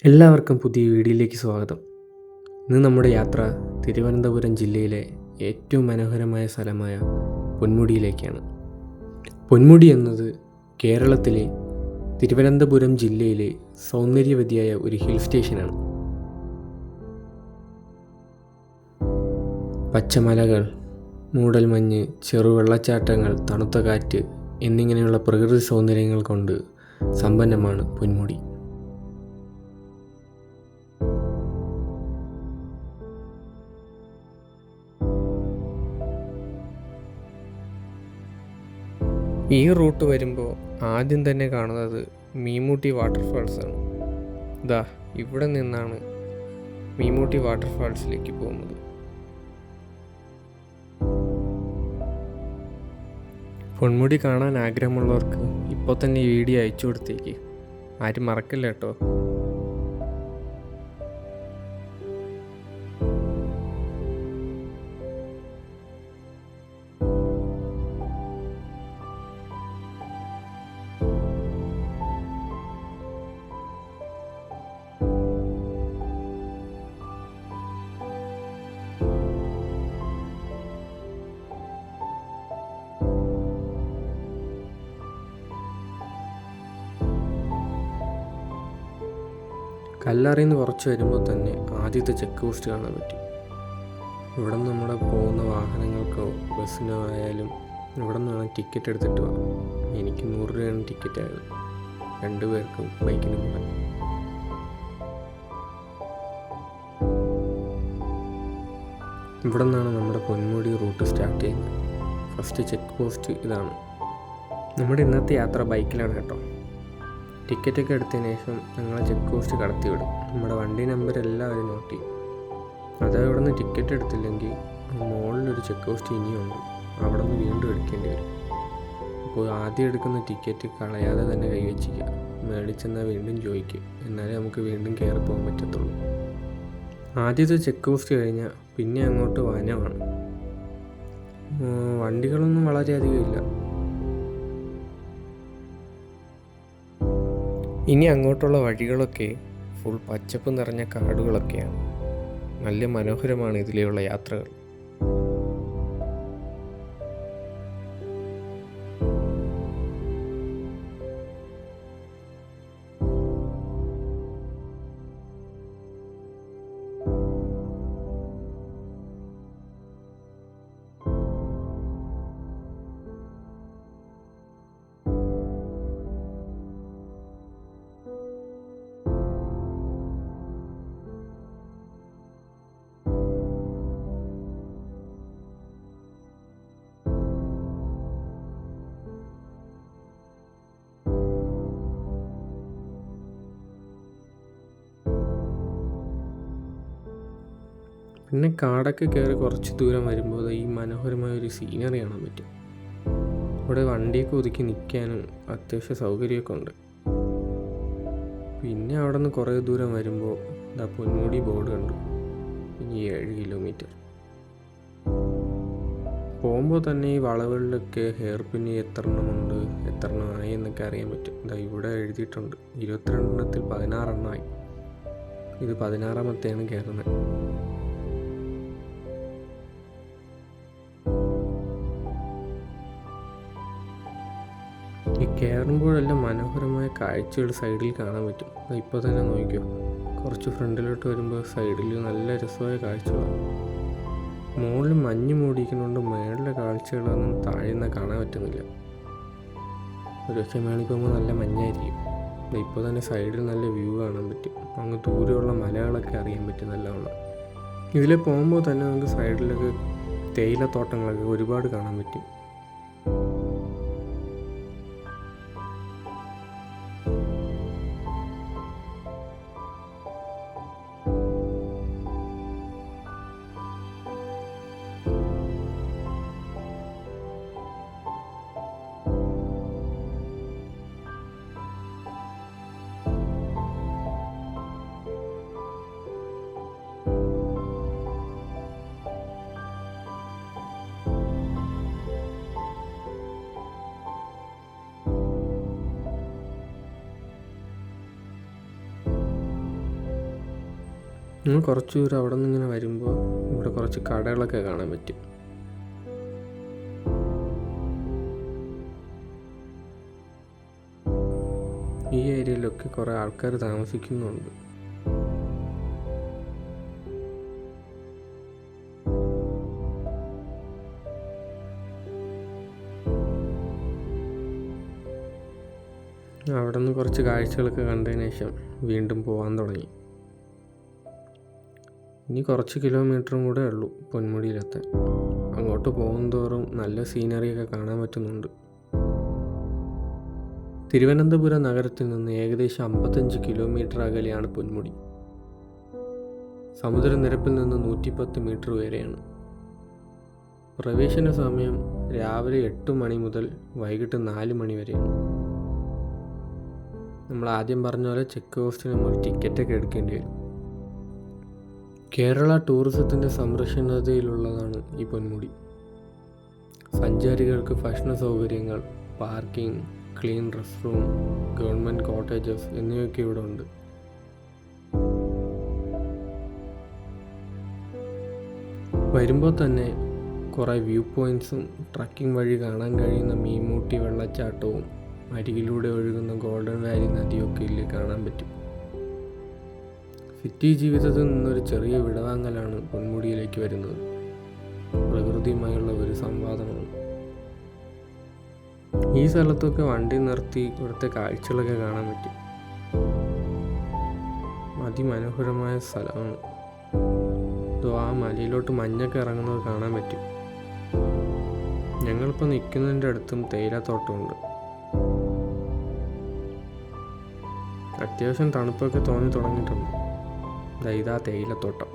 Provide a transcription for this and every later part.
എല്ലാവർക്കും പുതിയ വീഡിയോയിലേക്ക് സ്വാഗതം. ഇന്ന് നമ്മുടെ യാത്ര തിരുവനന്തപുരം ജില്ലയിലെ ഏറ്റവും മനോഹരമായ സ്ഥലമായ പൊന്മുടിയിലേക്കാണ്. പൊന്മുടി എന്നത് കേരളത്തിലെ തിരുവനന്തപുരം ജില്ലയിലെ സൗന്ദര്യവതിയായ ഒരു ഹിൽ സ്റ്റേഷനാണ്. പച്ചമലകൾ, മൂടൽമഞ്ഞ്, ചെറുവെള്ളച്ചാട്ടങ്ങൾ, തണുത്ത കാറ്റ് എന്നിങ്ങനെയുള്ള പ്രകൃതി സൗന്ദര്യങ്ങൾ കൊണ്ട് സമ്പന്നമാണ് പൊന്മുടി. ഈ റൂട്ട് വരുമ്പോൾ ആദ്യം തന്നെ കാണുന്നത് മീമുട്ടി വാട്ടർഫാൾസാണ്. ദാ ഇവിടെ നിന്നാണ് മീമുട്ടി വാട്ടർഫാൾസിലേക്ക് പോകുന്നത്. പൊന്മുടി കാണാൻ ആഗ്രഹമുള്ളവർക്ക് ഇപ്പോൾ തന്നെ ഈ വീഡിയോ അയച്ചു കൊടുത്തേക്ക്. ആരും മറക്കില്ല കേട്ടോ. കല്ലാറിയിൽ നിന്ന് കുറച്ച് വരുമ്പോൾ തന്നെ ആദ്യത്തെ ചെക്ക് പോസ്റ്റ് കാണാൻ പറ്റും. ഇവിടെ നിന്ന് നമ്മുടെ പോകുന്ന വാഹനങ്ങൾക്കോ ബസ്സിനോ ആയാലും ഇവിടെ നിന്നാണ് ടിക്കറ്റ് എടുത്തിട്ട് പോകാം. എനിക്ക് 100 രൂപയാണ് ടിക്കറ്റ് ആയത്, 2 പേർക്കും ബൈക്കിനും കൂടെ. ഇവിടെ നിന്നാണ് നമ്മുടെ പൊന്മുടി റൂട്ട് സ്റ്റാർട്ട് ചെയ്യുന്നത്. ഫസ്റ്റ് ചെക്ക് പോസ്റ്റ് ഇതാണ്. നമ്മുടെ ഇന്നത്തെ യാത്ര ബൈക്കിലാണ് കേട്ടോ. ടിക്കറ്റൊക്കെ എടുത്തതിന് ശേഷം ഞങ്ങളെ ചെക്ക് പോസ്റ്റ് കടത്തി വിടും. നമ്മുടെ വണ്ടി നമ്പർ എല്ലാവരും നോട്ട് ചെയ്യും. അത് ഇവിടെ നിന്ന് ടിക്കറ്റ് എടുത്തില്ലെങ്കിൽ മുകളിലൊരു ചെക്ക് പോസ്റ്റ് ഇനിയുണ്ട്, അവിടെ നിന്ന് വീണ്ടും എടുക്കേണ്ടി വരും. അപ്പോൾ ആദ്യം എടുക്കുന്ന ടിക്കറ്റ് കളയാതെ തന്നെ കൈവച്ചിക്കുക. മേടിച്ചെന്നാൽ വീണ്ടും ചോദിക്കും, എന്നാലേ നമുക്ക് വീണ്ടും കയറി പോകാൻ പറ്റത്തുള്ളൂ. ആദ്യത്തെ ചെക്ക് പോസ്റ്റ് കഴിഞ്ഞാൽ പിന്നെ അങ്ങോട്ട് വനമാണ്. വണ്ടികളൊന്നും വളരെയധികം ഇല്ല. ഇനി അങ്ങോട്ടുള്ള വഴികളൊക്കെ ഫുൾ പച്ചപ്പ് നിറഞ്ഞ കാടുകളൊക്കെയാണ്. നല്ല മനോഹരമാണ് ഇതിലെയുള്ള യാത്രകൾ. പിന്നെ കാടൊക്കെ കയറി കുറച്ച് ദൂരം വരുമ്പോൾ ഈ മനോഹരമായ ഒരു സീനറി കാണാൻ പറ്റും. ഇവിടെ വണ്ടിയൊക്കെ ഒതുക്കി നിൽക്കാനും അത്യാവശ്യം സൗകര്യമൊക്കെ ഉണ്ട്. പിന്നെ അവിടെ നിന്ന് കുറേ ദൂരം വരുമ്പോൾ ഇതാ പൊന്മുടി ബോർഡ് കണ്ടു. ഇനി 7 കിലോമീറ്റർ പോകുമ്പോൾ തന്നെ ഈ വളവുകളിലൊക്കെ ഹെയർ പിന്ന് എത്ര എണ്ണമുണ്ട്, എത്ര എണ്ണമായി എന്നൊക്കെ അറിയാൻ പറ്റും. ഇതാ ഇവിടെ എഴുതിയിട്ടുണ്ട് 22 എണ്ണത്തിൽ 16 എണ്ണമായി. ഇത് 16ാമത്തെയാണ് കയറുന്നത്. ഈ കയറുമ്പോഴെല്ലാം മനോഹരമായ കാഴ്ചകൾ സൈഡിൽ കാണാൻ പറ്റും. ഇപ്പോൾ തന്നെ നോക്കിക്കോ, കുറച്ച് ഫ്രണ്ടിലോട്ട് വരുമ്പോൾ സൈഡിൽ നല്ല രസമായ കാഴ്ചകളാണ്. മുകളിൽ മഞ്ഞ് മൂടിയിരിക്കുന്നതുകൊണ്ട് മേളിലെ കാഴ്ചകളൊന്നും താഴെ നിന്ന് കാണാൻ പറ്റുന്നില്ല. ഒരു പക്ഷേ മേളിൽ പോകുമ്പോൾ നല്ല മഞ്ഞായിരിക്കും. ഇപ്പോൾ തന്നെ സൈഡിൽ നല്ല വ്യൂ കാണാൻ പറ്റും. അങ്ങ് ദൂരെയുള്ള മലകളൊക്കെ അറിയാൻ പറ്റും നല്ലവണ്ണം. ഇതിൽ പോകുമ്പോൾ തന്നെ നമുക്ക് സൈഡിലൊക്കെ തേയിലത്തോട്ടങ്ങളൊക്കെ ഒരുപാട് കാണാൻ പറ്റും. നിങ്ങൾ കുറച്ച് ദൂരം അവിടെ നിന്ന് ഇങ്ങനെ വരുമ്പോൾ ഇവിടെ കുറച്ച് കടകളൊക്കെ കാണാൻ പറ്റും. ഈ ഏരിയയിലൊക്കെ കുറേ ആൾക്കാർ താമസിക്കുന്നുണ്ട്. അവിടെ നിന്ന് കുറച്ച് കാഴ്ചകളൊക്കെ കണ്ടതിന് ശേഷം വീണ്ടും പോകാൻ തുടങ്ങി. ഇനി കുറച്ച് കിലോമീറ്ററും കൂടെ ഉള്ളൂ പൊന്മുടിയിലെത്താൻ. അങ്ങോട്ട് പോകുന്തോറും നല്ല സീനറിയൊക്കെ കാണാൻ പറ്റുന്നുണ്ട്. തിരുവനന്തപുരം നഗരത്തിൽ നിന്ന് ഏകദേശം 55 കിലോമീറ്റർ അകലെയാണ് പൊന്മുടി. സമുദ്രനിരപ്പിൽ നിന്ന് 110 മീറ്റർ വരെയാണ്. പ്രവേശന സമയം രാവിലെ 8 മണി മുതൽ വൈകിട്ട് 4 മണി വരെയാണ്. നമ്മൾ ആദ്യം പറഞ്ഞ പോലെ ചെക്ക് പോസ്റ്റിന് നമ്മൾ ടിക്കറ്റൊക്കെ എടുക്കേണ്ടി വരും. കേരള ടൂറിസത്തിൻ്റെ സംരക്ഷണതയിലുള്ളതാണ് ഈ പൊന്മുടി. സഞ്ചാരികൾക്ക് ഭക്ഷണ സൗകര്യങ്ങൾ, parking, clean rest room, government cottages എന്നിവയൊക്കെ ഇവിടെ ഉണ്ട്. വരുമ്പോൾ തന്നെ കുറേ വ്യൂ പോയിൻറ്റ്സും ട്രക്കിംഗ് വഴി കാണാൻ കഴിയുന്ന മീൻമുട്ടി വെള്ളച്ചാട്ടവും അരികിലൂടെ ഒഴുകുന്ന ഗോൾഡൻ വാലി നദിയൊക്കെ ഇതിൽ കാണാൻ പറ്റും. സിറ്റി ജീവിതത്തിൽ നിന്നൊരു ചെറിയ വിടവാങ്ങലാണ് പൊന്മുടിയിലേക്ക് വരുന്നത്. പ്രകൃതിയുമായുള്ള ഒരു സംവാദമാണ്. ഈ സ്ഥലത്തൊക്കെ വണ്ടി നിർത്തി ഇവിടുത്തെ കാഴ്ചകളൊക്കെ കാണാൻ പറ്റും. അതിമനോഹരമായ സ്ഥലമാണ്. ആ മലയിലോട്ട് മഞ്ഞൊക്കെ ഇറങ്ങുന്നത് കാണാൻ പറ്റും. ഞങ്ങളിപ്പോൾ നിൽക്കുന്നതിൻ്റെ അടുത്തും തേയിലത്തോട്ടമുണ്ട്. അത്യാവശ്യം തണുപ്പൊക്കെ തോന്നി തുടങ്ങിയിട്ടുണ്ട്. ഇതാ തേയിലത്തോട്ടം.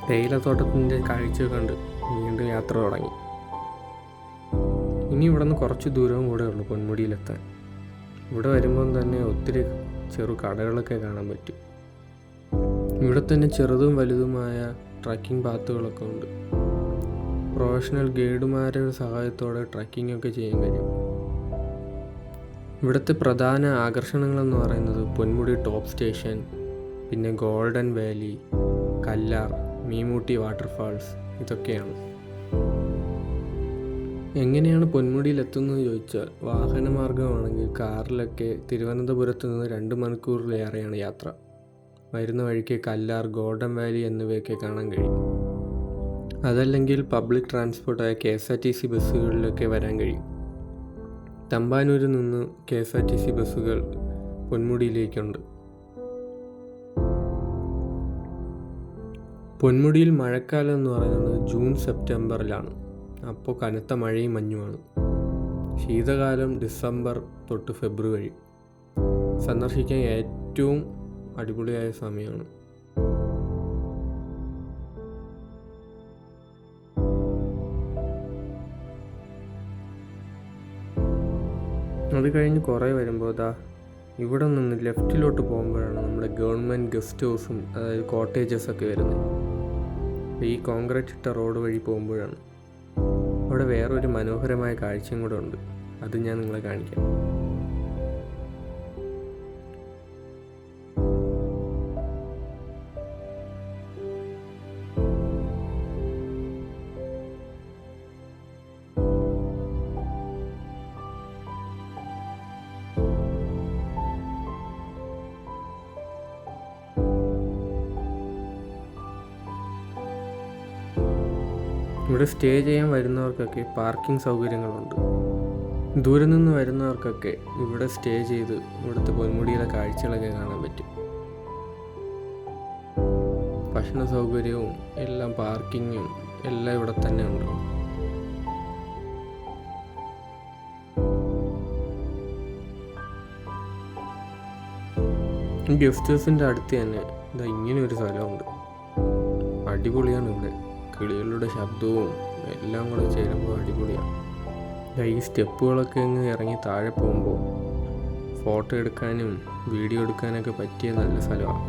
തേയിലത്തോട്ടത്തിൻ്റെ കാഴ്ച കണ്ട് വീണ്ടും യാത്ര തുടങ്ങി. ഇനി ഇവിടെ നിന്ന് കുറച്ച് ദൂരവും കൂടെ ഉള്ളൂ പൊന്മുടിയിലെത്താൻ. ഇവിടെ വരുമ്പം തന്നെ ഒത്തിരി ചെറു കടകളൊക്കെ കാണാൻ പറ്റും. ഇവിടെ തന്നെ ചെറുതും വലുതുമായ ട്രക്കിംഗ് പാത്തുകളൊക്കെ ഉണ്ട്. പ്രൊഫഷണൽ ഗൈഡുമാരുടെ സഹായത്തോടെ ട്രക്കിംഗ് ഒക്കെ ചെയ്യാൻ കഴിയും. ഇവിടുത്തെ പ്രധാന ആകർഷണങ്ങളെന്ന് പറയുന്നത് പൊന്മുടി ടോപ്പ് സ്റ്റേഷൻ, പിന്നെ golden Valley, Kallar, Meenmutty waterfalls ഇതൊക്കെയാണ്. എങ്ങനെയാണ് പൊന്മുടിയിൽ എത്തുന്നത് ചോദിച്ചാൽ, വാഹനമാർഗമാണെങ്കിൽ കാറിലൊക്കെ തിരുവനന്തപുരത്ത് നിന്ന് 2 മണിക്കൂറിലേറെയാണ് യാത്ര. വരുന്ന വഴിക്ക് കല്ലാർ, ഗോൾഡൻ വാലി എന്നിവയൊക്കെ കാണാൻ കഴിയും. അതല്ലെങ്കിൽ പബ്ലിക് ട്രാൻസ്പോർട്ടായ KSRTC ബസ്സുകളിലൊക്കെ വരാൻ കഴിയും. തമ്പാനൂരിൽ നിന്ന് KSRTC ബസ്സുകൾ പൊന്മുടിയിലേക്കുണ്ട്. പൊന്മുടിയിൽ മഴക്കാലം എന്ന് പറയുന്നത് ജൂൺ സെപ്റ്റംബറിലാണ്. അപ്പോൾ കനത്ത മഴയും മഞ്ഞുമാണ്. ശീതകാലം ഡിസംബർ തൊട്ട് ഫെബ്രുവരി. സന്ദർശിക്കാൻ ഏറ്റവും അടിപൊളിയായ സമയമാണ്. അത് കഴിഞ്ഞ് കുറേ വരുമ്പോൾ ഇവിടെ നിന്ന് ലെഫ്റ്റിലോട്ട് പോകുമ്പോഴാണ് നമ്മുടെ ഗവൺമെൻറ് ഗസ്റ്റ് ഹൗസും അതായത് കോട്ടേജസൊക്കെ വരുന്നത്. ഈ കോൺക്രീറ്റ് ഇട്ട റോഡ് വഴി പോകുമ്പോഴാണ്. അവിടെ വേറൊരു മനോഹരമായ കാഴ്ചയും കൂടെ ഉണ്ട്. അത് ഞാൻ നിങ്ങളെ കാണിക്കാം. ഇവിടെ സ്റ്റേ ചെയ്യാൻ വരുന്നവർക്കൊക്കെ പാർക്കിംഗ് സൗകര്യങ്ങളുണ്ട്. ദൂരെ നിന്ന് വരുന്നവർക്കൊക്കെ ഇവിടെ സ്റ്റേ ചെയ്ത് ഇവിടുത്തെ പൊന്മുടിയിലെ കാഴ്ചകളൊക്കെ കാണാൻ പറ്റും. ഭക്ഷണ സൗകര്യവും എല്ലാം പാർക്കിങ്ങും എല്ലാം ഇവിടെ തന്നെ ഉണ്ട്. ഗസ്റ്റ് ഹൗസിൻ്റെ അടുത്ത് തന്നെ ഇതാ ഇങ്ങനെ ഒരു സ്ഥലമുണ്ട്. അടിപൊളിയാണ് ഇവിടെ. കിളികളുടെ ശബ്ദവും എല്ലാം കൂടെ ചേരുമ്പോൾ അടിപൊളിയാണ്. ഈ സ്റ്റെപ്പുകളൊക്കെ അങ്ങ് ഇറങ്ങി താഴെ പോകുമ്പോൾ ഫോട്ടോ എടുക്കാനും വീഡിയോ എടുക്കാനൊക്കെ പറ്റിയ നല്ല സ്ഥലമാണ്.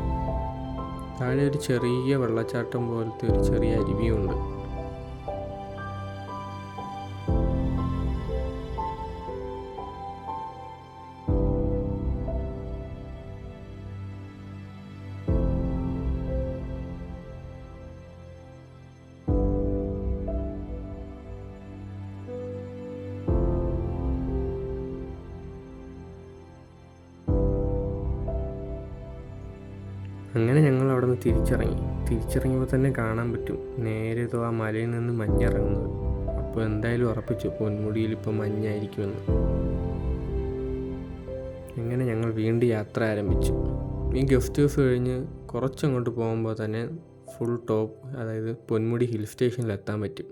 താഴെ ഒരു ചെറിയ വെള്ളച്ചാട്ടം പോലത്തെ ഒരു ചെറിയ അരുവിയുണ്ട്. അങ്ങനെ ഞങ്ങൾ അവിടെ നിന്ന് തിരിച്ചിറങ്ങിയപ്പോൾ തന്നെ കാണാൻ പറ്റും നേരെ ആ മലയിൽ നിന്ന് മഞ്ഞിറങ്ങുന്നത്. അപ്പോൾ എന്തായാലും ഉറപ്പിച്ചു പൊന്മുടിയിൽ ഇപ്പോൾ മഞ്ഞായിരിക്കുമെന്ന്. അങ്ങനെ ഞങ്ങൾ വീണ്ടും യാത്ര ആരംഭിച്ചു. ഈ ഗസ്റ്റ് ഹൗസ് കഴിഞ്ഞ് കുറച്ചങ്ങോട്ട് പോകുമ്പോൾ തന്നെ ഫുൾ ടോപ്പ്, അതായത് പൊന്മുടി ഹിൽ സ്റ്റേഷനിൽ എത്താൻ പറ്റും.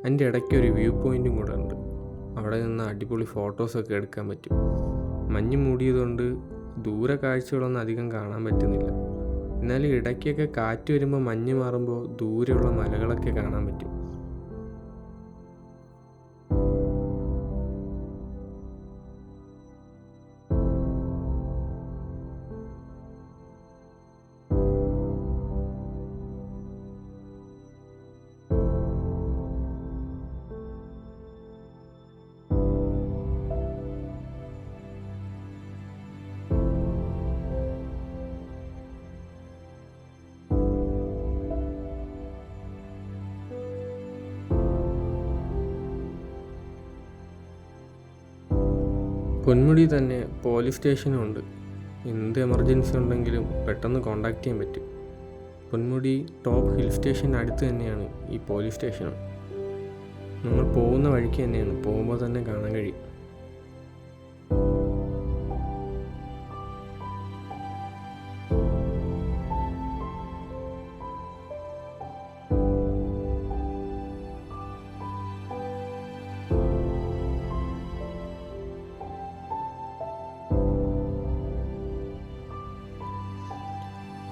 അതിൻ്റെ ഇടയ്ക്ക് ഒരു വ്യൂ പോയിൻറ്റും കൂടെ ഉണ്ട്. അവിടെ നിന്ന് അടിപൊളി ഫോട്ടോസൊക്കെ എടുക്കാൻ പറ്റും. മഞ്ഞ് മൂടിയതുകൊണ്ട് ദൂരെ കാഴ്ചകളൊന്നും അധികം കാണാൻ പറ്റുന്നില്ല. എന്നാലും ഇടയ്ക്കൊക്കെ കാറ്റ് വരുമ്പോൾ മഞ്ഞ് മാറുമ്പോൾ ദൂരെയുള്ള മലകളൊക്കെ കാണാൻ പറ്റും. പൊന്മുടി തന്നെ പോലീസ് സ്റ്റേഷനും ഉണ്ട്. എന്ത് എമർജൻസി ഉണ്ടെങ്കിലും പെട്ടെന്ന് കോണ്ടാക്ട് ചെയ്യാൻ പറ്റും. പൊന്മുടി ടോപ്പ് ഹിൽ സ്റ്റേഷൻ അടുത്ത് തന്നെയാണ് ഈ പോലീസ് സ്റ്റേഷനും. നമ്മൾ പോകുന്ന വഴിക്ക് തന്നെയാണ്, പോകുമ്പോൾ തന്നെ കാണാൻ കഴിയും.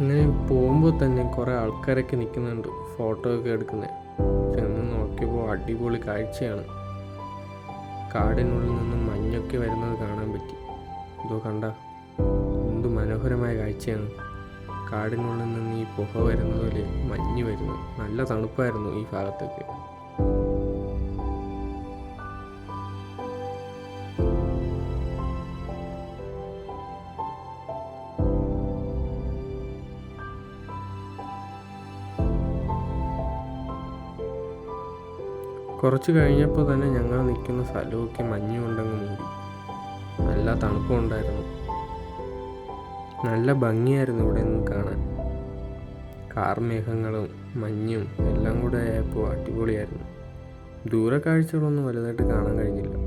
അങ്ങനെ പോകുമ്പോൾ തന്നെ കുറേ ആൾക്കാരൊക്കെ നിൽക്കുന്നുണ്ട് ഫോട്ടോ ഒക്കെ എടുക്കുന്നത്. ചെന്ന് നോക്കിയപ്പോൾ അടിപൊളി കാഴ്ചയാണ്. കാടിനുള്ളിൽ നിന്നും മഞ്ഞൊക്കെ വരുന്നത് കാണാൻ പറ്റി. ഇതോ കണ്ട, എന്ത് മനോഹരമായ കാഴ്ചയാണ്. കാടിനുള്ളിൽ നിന്ന് ഈ പുക വരുന്നത് പോലെ മഞ്ഞ് വരുന്നു. നല്ല തണുപ്പായിരുന്നു ഈ ഭാഗത്തൊക്കെ. കുറച്ച് കഴിഞ്ഞപ്പോൾ തന്നെ ഞങ്ങൾ നിൽക്കുന്ന സ്ഥലമൊക്കെ മഞ്ഞ് കൊണ്ടങ്ങ് മൂടി. നല്ല തണുപ്പുണ്ടായിരുന്നു. നല്ല ഭംഗിയായിരുന്നു ഇവിടെ നിന്ന് കാണാൻ. കാർമേഘങ്ങളും മഞ്ഞും എല്ലാം കൂടെ ആയപ്പോൾ അടിപൊളിയായിരുന്നു. ദൂരെ കാഴ്ചകളൊന്നും വലുതായിട്ട് കാണാൻ കഴിഞ്ഞില്ല.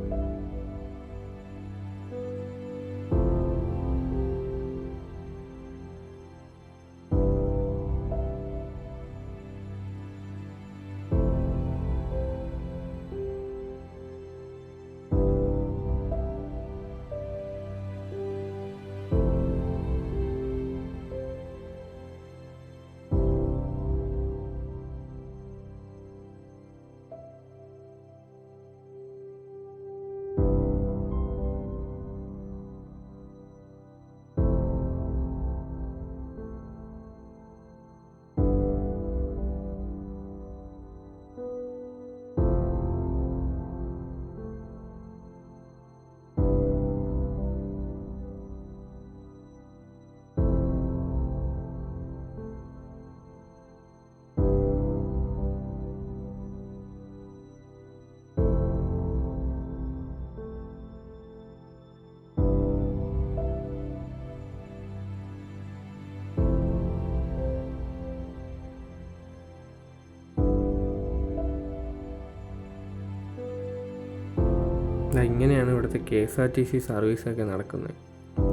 ഇങ്ങനെയാണ് ഇവിടുത്തെ KSRTC സർവീസൊക്കെ നടക്കുന്നത്.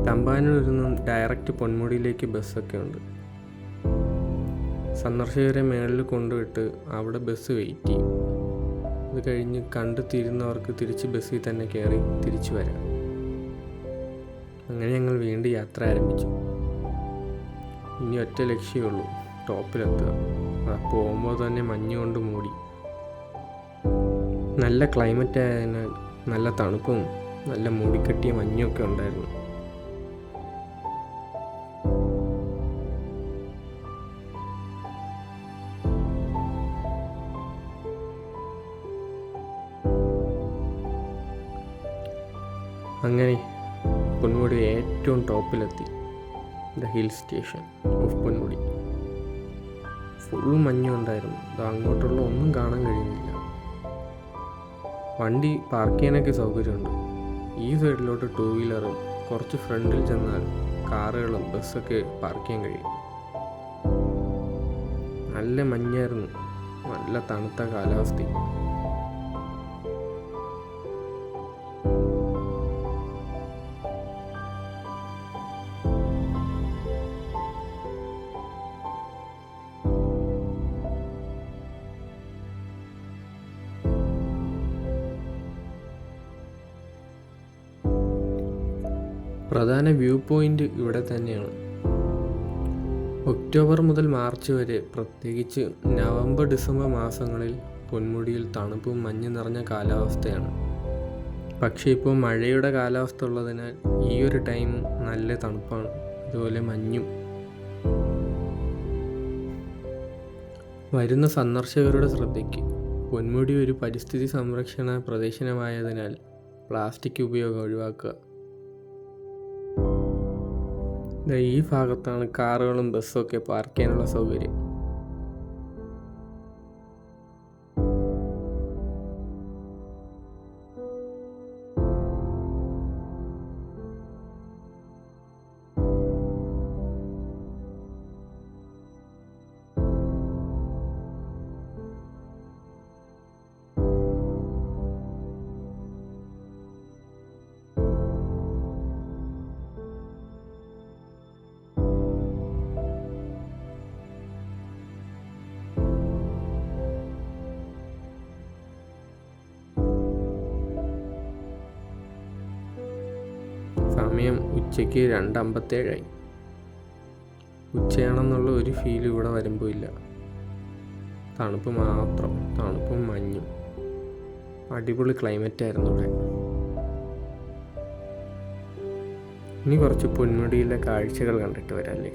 തമ്പാനൂരിൽ നിന്നും ഡയറക്റ്റ് പൊന്മുടിയിലേക്ക് ബസ്സൊക്കെ ഉണ്ട്. സന്ദർശകരെ മേളിൽ കൊണ്ടുവിട്ട് അവിടെ ബസ് വെയിറ്റ് ചെയ്യും. അത് കഴിഞ്ഞ് കണ്ടു തീരുന്നവർക്ക് തിരിച്ച് ബസ്സിൽ തന്നെ കയറി തിരിച്ചു വരാം. അങ്ങനെ ഞങ്ങൾ വീണ്ടും യാത്ര ആരംഭിച്ചു. ഇനി ഒറ്റ ലക്ഷ്യമുള്ളൂ, ടോപ്പിലെത്തുക. പോകുമ്പോൾ തന്നെ മഞ്ഞ് കൊണ്ട് മൂടി. നല്ല ക്ലൈമറ്റ് ആയതിനാൽ നല്ല തണുപ്പും നല്ല മൂടിക്കെട്ടിയ മഞ്ഞൊക്കെ ഉണ്ടായിരുന്നു. അങ്ങനെ പൊന്മുടി ഏറ്റവും ടോപ്പിലെത്തി. The hill station of Ponmudi. Full മഞ്ഞുണ്ടായിരുന്നു. അങ്ങോട്ടുള്ള ഒന്നും കാണാൻ കഴിയുന്നില്ല. വണ്ടി പാർക്ക് ചെയ്യാനൊക്കെ സൗകര്യമുണ്ട്. ഈ സൈഡിലോട്ട് 2 വീലറും കുറച്ച് ഫ്രണ്ടിൽ ചെന്നാൽ കാറുകളും ബസ്സൊക്കെ പാർക്ക് ചെയ്യാൻ കഴിയും. നല്ല മഞ്ഞായിരുന്നു, നല്ല തണുത്ത കാലാവസ്ഥ. പ്രധാന വ്യൂ പോയിൻ്റ് ഇവിടെ തന്നെയാണ്. ഒക്ടോബർ മുതൽ മാർച്ച് വരെ, പ്രത്യേകിച്ച് നവംബർ ഡിസംബർ മാസങ്ങളിൽ പൊന്മുടിയിൽ തണുപ്പും മഞ്ഞ് നിറഞ്ഞ കാലാവസ്ഥയാണ്. പക്ഷേ ഇപ്പോൾ മഴയുടെ കാലാവസ്ഥ ഉള്ളതിനാൽ ഈ ഒരു ടൈം നല്ല തണുപ്പാണ്, അതുപോലെ മഞ്ഞും. വരുന്ന സന്ദർശകരുടെ ശ്രദ്ധയ്ക്ക്, പൊന്മുടി ഒരു പരിസ്ഥിതി സംരക്ഷണ പ്രദേശമായതിനാൽ പ്ലാസ്റ്റിക് ഉപയോഗം ഒഴിവാക്കുക. ഈ ഭാഗത്താണ് കാറുകളും ബസ്സും ഒക്കെ പാർക്ക് ചെയ്യാനുള്ള സൗകര്യം. സമയം ഉച്ചയ്ക്ക് 2:57. ഉച്ചയാണെന്നുള്ള ഒരു ഫീൽ ഇവിടെ വരുമ്പോൾ ഇല്ല. തണുപ്പ് മാത്രം, തണുപ്പും മഞ്ഞും. അടിപൊളി ക്ലൈമറ്റ് ആയിരുന്നു ഇവിടെ. ഇനി കുറച്ച് പൊന്മുടിയിലെ കാഴ്ചകൾ കണ്ടിട്ട് വരാം അല്ലേ.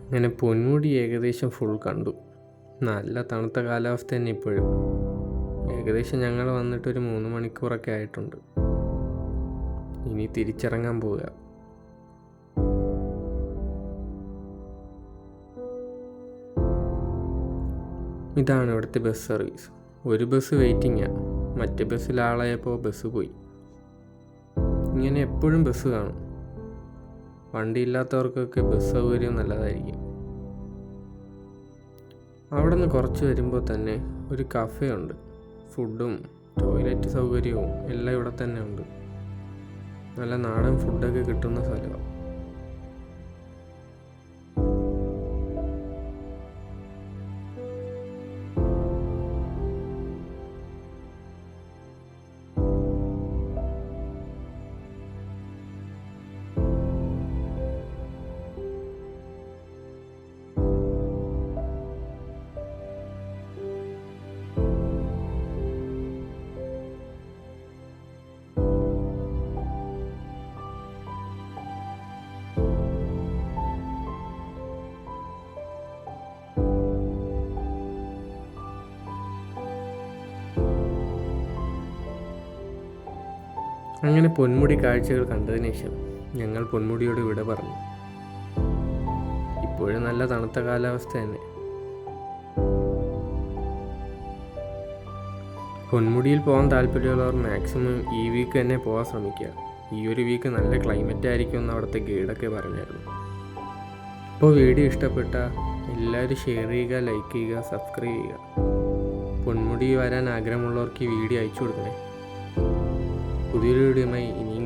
അങ്ങനെ പൊന്മുടി ഏകദേശം ഫുൾ കണ്ടു. നല്ല തണുത്ത കാലാവസ്ഥ തന്നെ ഇപ്പോഴും. ഏകദേശം ഞങ്ങൾ വന്നിട്ടൊരു 3 മണിക്കൂറൊക്കെ ആയിട്ടുണ്ട്. ഇനി തിരിച്ചിറങ്ങാൻ പോവുക. ഇതാണ് ഇവിടുത്തെ ബസ് സർവീസ്. ഒരു ബസ് വെയിറ്റിംഗാണ്, മറ്റേ ബസ്സിൽ ആളായപ്പോൾ ബസ് പോയി. ഇങ്ങനെ എപ്പോഴും ബസ് കാണും. വണ്ടിയില്ലാത്തവർക്കൊക്കെ ബസ് സൗകര്യം നല്ലതായിരിക്കും. അവിടെ നിന്ന് കുറച്ച് വരുമ്പോൾ തന്നെ ഒരു കഫേ ഉണ്ട്. ഫുഡും ടോയ്ലറ്റ് സൗകര്യവും എല്ലാം ഇവിടെ തന്നെ ഉണ്ട്. നല്ല നാടൻ ഫുഡൊക്കെ കിട്ടുന്ന സ്ഥലമാണ്. അങ്ങനെ പൊന്മുടി കാഴ്ചകൾ കണ്ടതിന് ശേഷം ഞങ്ങൾ പൊന്മുടിയോട് വിട പറഞ്ഞു. ഇപ്പോഴും നല്ല തണുത്ത കാലാവസ്ഥ തന്നെ. പൊന്മുടിയിൽ പോകാൻ താല്പര്യമുള്ളവർ മാക്സിമം ഈ വീക്ക് തന്നെ പോകാൻ ശ്രമിക്കുക. ഈ ഒരു വീക്ക് നല്ല ക്ലൈമറ്റ് ആയിരിക്കും എന്ന് അവിടുത്തെ ഗൈഡൊക്കെ പറഞ്ഞായിരുന്നു. അപ്പോൾ വീഡിയോ ഇഷ്ടപ്പെട്ട എല്ലാവരും ഷെയർ ചെയ്യുക, ലൈക്ക് ചെയ്യുക, സബ്സ്ക്രൈബ് ചെയ്യുക. പൊന്മുടി വരാൻ ആഗ്രഹമുള്ളവർക്ക് ഈ വീഡിയോ അയച്ചു കൊടുക്കണേ. പുതിയൊരു വീഡിയോയുമായി ഇനി